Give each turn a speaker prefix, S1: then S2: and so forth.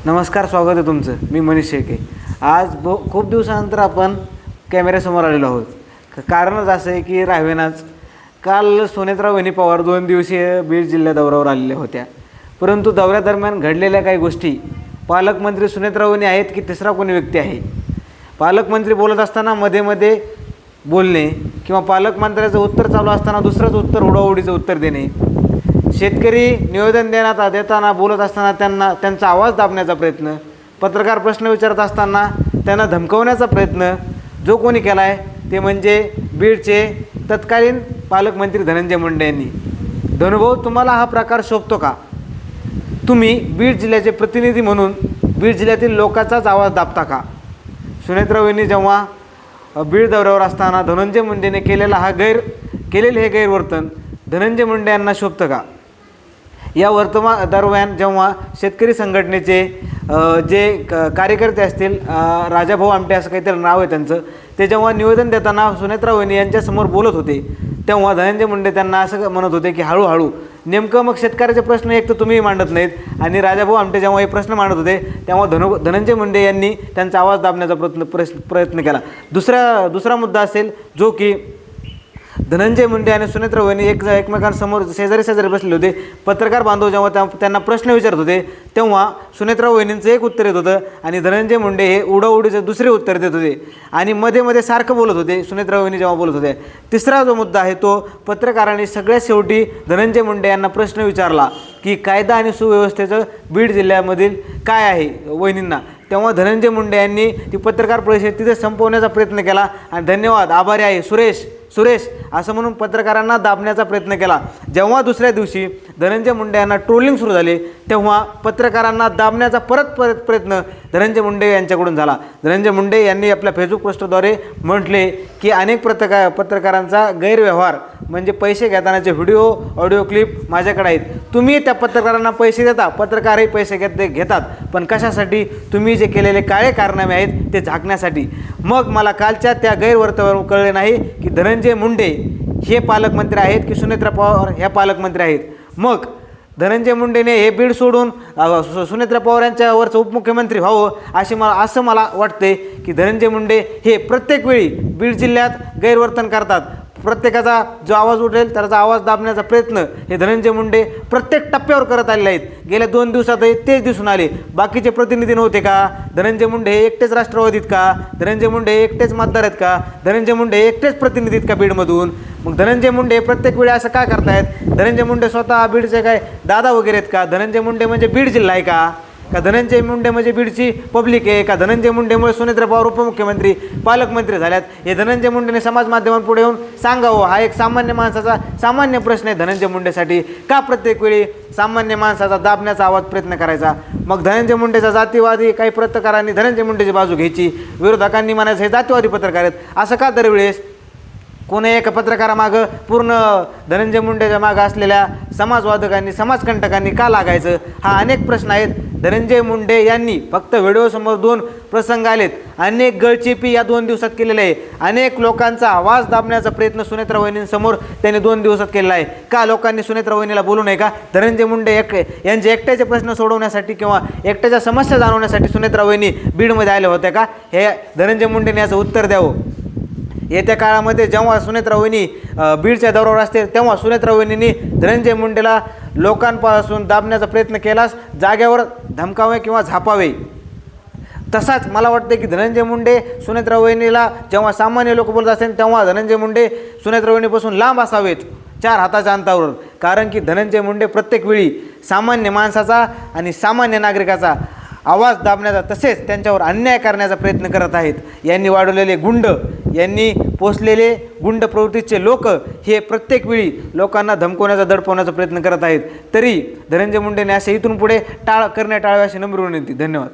S1: नमस्कार, स्वागत आहे तुमचं. मी मनीष शेळके. आज खूप दिवसानंतर आपण कॅमेऱ्यासमोर आलेलो आहोत. कारणच असं आहे की रावेनाच काल सुनेत्रा वहिनी पवार 2 दिवसीय बीड जिल्हा दौऱ्यावर आलेल्या होत्या. परंतु दौऱ्यादरम्यान घडलेल्या काही गोष्टी, पालकमंत्री सुनेत्रा वहिनी आहेत की तिसरा कोणी व्यक्ती आहे, पालकमंत्री बोलत असताना मध्ये बोलणे किंवा पालकमंत्र्याचं उत्तर चालू असताना दुसरंच उत्तर उडवाउडीचं उत्तर देणे, शेतकरी निवेदन देताना बोलत असताना त्यांचा आवाज दाबण्याचा प्रयत्न, पत्रकार प्रश्न विचारत असताना त्यांना धमकवण्याचा प्रयत्न जो कोणी केला आहे ते म्हणजे बीडचे तत्कालीन पालकमंत्री धनंजय मुंडे यांनी. धनुभाऊ, तुम्हाला हा प्रकार शोभतो का? तुम्ही बीड जिल्ह्याचे प्रतिनिधी म्हणून बीड जिल्ह्यातील लोकांचाच आवाज दाबता का? सुनेत्रा वहिनी जेव्हा बीड दौऱ्यावर असताना धनंजय मुंडेने केलेले हे गैरवर्तन धनंजय मुंडे यांना शोभतं का? या दरम्यान जेव्हा शेतकरी संघटनेचे जे कार्यकर्ते असतील, राजाभाऊ आमटे असं काहीतरी नाव आहे त्यांचं, ते जेव्हा निवेदन देताना सुनेत्रा वहिनी यांच्यासमोर बोलत होते तेव्हा धनंजय मुंडे त्यांना असं म्हणत होते की हळूहळू. नेमकं मग शेतकऱ्याचे प्रश्न एक तर तुम्ही मांडत नाहीत आणि राजाभाऊ आमटे जेव्हा हे प्रश्न मांडत होते तेव्हा धनंजय मुंडे यांनी त्यांचा आवाज दाबण्याचा प्रयत्न केला. दुसरा मुद्दा असेल जो की धनंजय मुंडे आणि सुनेत्रा वहिनी एकमेकांसमोर शेजारी बसले होते. पत्रकार बांधव जेव्हा त्यांना प्रश्न विचारत होते तेव्हा सुनेत्रा वहिनींचं एक उत्तर येत होतं आणि धनंजय मुंडे हे उडाउडीचं दुसरे उत्तर देत होते आणि मध्ये सारखं बोलत होते सुनेत्रा वहिनी जेव्हा बोलत होते. तिसरा जो मुद्दा आहे तो पत्रकारांनी सगळ्यात शेवटी धनंजय मुंडे यांना प्रश्न विचारला की कायदा आणि सुव्यवस्थेचं बीड जिल्ह्यामधील काय आहे वहिनींना. तेव्हा धनंजय मुंडे यांनी ती पत्रकार परिषद तिथे संपवण्याचा प्रयत्न केला आणि धन्यवाद, आभारी आहे सुरेश असं म्हणून पत्रकारांना दाबण्याचा प्रयत्न केला. जेव्हा दुसऱ्या दिवशी धनंजय मुंडे यांना ट्रोलिंग सुरू झाले तेव्हा पत्रकारांना दाबण्याचा परत प्रयत्न धनंजय मुंडे यांच्याकडून झाला. धनंजय मुंडे यांनी आपल्या फेसबुक पोस्टद्वारे म्हटले की अनेक पत्रकारांचा गैरव्यवहार म्हणजे पैसे घेतानाचे व्हिडिओ ऑडिओ क्लिप माझ्याकडे आहेत. तुम्ही त्या पत्रकारांना पैसे देता, पत्रकारही पैसे घेतात, पण कशासाठी? तुम्ही जे केलेले काळे कारनामे आहेत ते झाकण्यासाठी. मग मला कालच्या त्या गैरवर्तनावरून कळले नाही की धनंजय मुंडे हे पालकमंत्री आहेत की सुनेत्रा पवार ह्या पालकमंत्री आहेत. मग धनंजय मुंडेने हे बीड सोडून सुनेत्रा पवार यांच्यावरचं उपमुख्यमंत्री व्हावं असं मला वाटते की धनंजय मुंडे हे प्रत्येक वेळी बीड जिल्ह्यात गैरवर्तन करतात. प्रत्येकाचा जो आवाज उठेल त्याचा आवाज दाबण्याचा प्रयत्न हे धनंजय मुंडे प्रत्येक टप्प्यावर करत आलेले आहेत. गेल्या 2 दिवसातही तेच दिसून आले. बाकीचे प्रतिनिधी नव्हते का? धनंजय मुंडे हे एकटेच राष्ट्रवादीत का? धनंजय मुंडे एकटेच मतदार आहेत का? धनंजय मुंडे एकटेच प्रतिनिधी आहेत का बीडमधून? मग धनंजय मुंडे प्रत्येक वेळी असं का करतायत? धनंजय मुंडे स्वतः बीडचे काय दादा वगैरे आहेत का? धनंजय मुंडे म्हणजे बीड जिल्हा आहे का धनंजय मुंडे म्हणजे बीडची पब्लिक आहे का? धनंजय मुंडेमुळे सुनेत्रा पवार उपमुख्यमंत्री पालकमंत्री झाल्यात हे धनंजय मुंडेने समाज माध्यमांपुढे येऊन सांगावं. हा एक सामान्य माणसाचा सामान्य प्रश्न आहे धनंजय मुंडेसाठी. का प्रत्येक वेळी सामान्य माणसाचा दाबण्याचा आवाज प्रयत्न करायचा? मग धनंजय मुंडेचा जातीवादी काही पत्रकारांनी धनंजय मुंडेची बाजू घ्यायची, विरोधकांनी म्हणायचं हे जातीवादी पत्रकार आहेत असं का दरवेळेस? कोणी एका पत्रकारामागं पूर्ण धनंजय मुंडेच्या मागं असलेल्या समाजवादकांनी समाजकंटकांनी का लागायचं? हा अनेक प्रश्न आहेत. धनंजय मुंडे यांनी फक्त व्हिडिओसमोर 2 प्रसंग आलेत, अनेक गळचेपी या 2 दिवसात केलेले आहे. अनेक लोकांचा आवाज दाबण्याचा प्रयत्न सुनेत्रा वहिनींसमोर त्यांनी 2 दिवसात केलेला आहे. का लोकांनी सुनेत्रा वहिनीला बोलू नये का? धनंजय मुंडे यांचे एकट्याचे प्रश्न सोडवण्यासाठी किंवा एकट्याच्या समस्या जाणवण्यासाठी सुनेत्रा वहिनी बीडमध्ये आल्या होत्या का? हे धनंजय मुंडेने याचं उत्तर द्यावं. येत्या काळामध्ये जेव्हा सुनेत्रा वहिनी बीडच्या दौऱ्यावर असते तेव्हा सुनेत्रा वहिनींनी धनंजय मुंडेला लोकांपासून दाबण्याचा प्रयत्न केलास जाग्यावर धमकावे किंवा झापावे. तसाच मला वाटते की धनंजय मुंडे सुनेत्रा वहिनीला जेव्हा सामान्य लोक बोलत असतील तेव्हा धनंजय मुंडे सुनेत्रा वहिनीपासून लांब असावेत 4 हाताच्या अंतरावर. कारण की धनंजय मुंडे प्रत्येक वेळी सामान्य माणसाचा आणि सामान्य नागरिकाचा आवाज दाबण्याचा तसेच त्यांच्यावर अन्याय करण्याचा प्रयत्न करत आहेत. यांनी वाढवलेले गुंड, यांनी पोचलेले गुंड प्रवृत्तीचे लोक हे प्रत्येक वेळी लोकांना धमकवण्याचा दडपवण्याचा प्रयत्न करत आहेत. तरी धनंजय मुंडेने असे इथून पुढे टाळावे अशी नम्र विनंती. धन्यवाद.